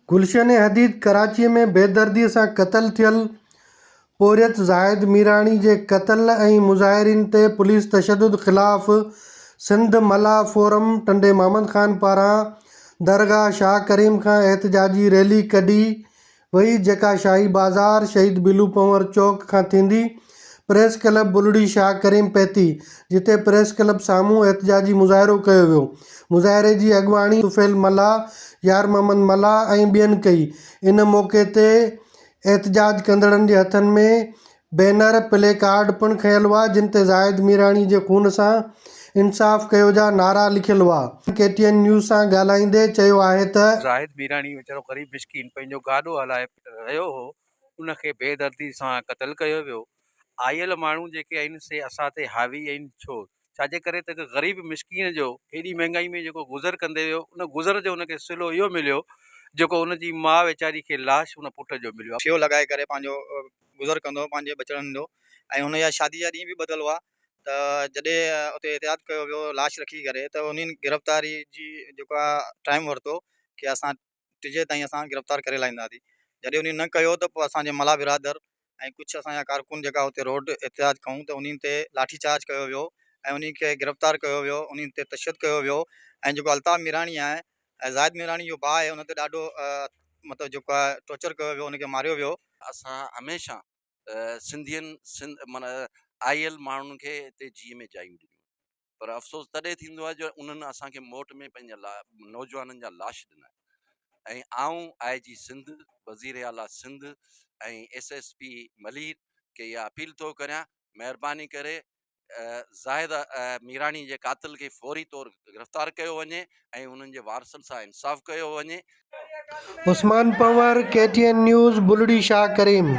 गुलशन हदीद कराची में बेदर्दीअ सां क़तल थियल पोरियत ज़ाहिद मीराणी जे क़त्ल ऐं मुज़ाहिरीन ते पुलिस तशद्दुद ख़िलाफ़ सिंध मल्हा फोरम टंडे मोहम्मद ख़ान पारां दरगाह शाह करीम खां एहतजाजी रैली कढी वई, जेका शाही बाज़ार शहीद बिलू पंवर चौक खां थींदी प्रेस क्लब बुलड़ी शाह करीम पहुती, जिते प्रेस क्लब साम्हूं एहतजाजी मुज़ाहिरो कयो वियो। मुज़ाहिरे जी अॻुवाणी तुफ़ैल मल्हा, यार मोहम्मद मल्हा ऐं ॿियनि कई। इन मौक़े ते एहतजाज कंदड़नि जे हथनि में बैनर प्ले कार्ड पिणु खंयल हुआ, जिन ते ज़ाहिद मीराणी जे खून सां इंसाफ़ कयो जा नारा लिखियल हुआ। KTN न्यूज़ सां ॻाल्हाईंदे चयो आहे त ज़ाहिद मीराणी वीचारो ग़रीब मिस्कीन पंहिंजो गाॾो हलाए रहियो हो, उनखे बेदर्दी सां क़तल कयो वियो। आयल माण्हू जेके आहिनि से असां ते हावी आहिनि। छाजे करे त ग़रीब मिस्कीन जो हेॾी महांगाई में जेको गुज़र कंदे वियो, उन गुज़र जो उनखे सिलो इहो मिलियो जेको उनजी माउ वीचारी खे लाश उन पुट जो मिलियो। शेव लॻाए करे पंहिंजो गुज़र कंदो पंहिंजे बचड़नि जो, ऐं हुनजा शादी जा ॾींहं बि ॿधल हुआ। त जॾहिं उते एहतियात कयो वियो लाश रखी करे, त उन्हनि गिरफ़्तारी जी जेको आहे टाइम वरितो कि असां टिजे ताईं असां गिरफ़्तार करे लाहींदासीं। जॾहिं उन्हनि न कयो त पोइ असांजे मल्हा बिरादर ऐं कुझु असांजा कारकुन जेका उते रोड एहतियात कयूं, त उन्हनि ते लाठी चार्ज कयो वियो ऐं उन्हनि खे गिरफ़्तार कयो वियो, उन्हनि ते तशदुद कयो वियो। ऐं जेको अल्ताफ़ मीराणी आहे ऐं ज़ाहिद मीराणी जो भाउ आहे, उन ते ॾाढो मतिलबु जेको आहे टॉर्चर कयो वियो, उनखे मारियो वियो। असां हमेशह सिंध माना आयल माण्हुनि खे हिते जीअं में जायूं ॾिनियूं, पर अफ़सोस तॾहिं थींदो आहे जो उन्हनि असांखे मोट में पंहिंजा नौजवाननि जा लाश ॾिना। ऐं आऊं IG सिंध, वज़ीर आला सिंध ऐं SSP मलीर खे इहा अपील थो करियां, महिरबानी करे ज़ाहिद मीराणी जे क़ातिल खे फौरी तौर गिरफ़्तार कयो वञे ऐं उन्हनि जे वारसनि सां इंसाफ़ कयो वञे। उस्मान पंवर, KTN न्यूज़, बुलड़ी शाह करीम।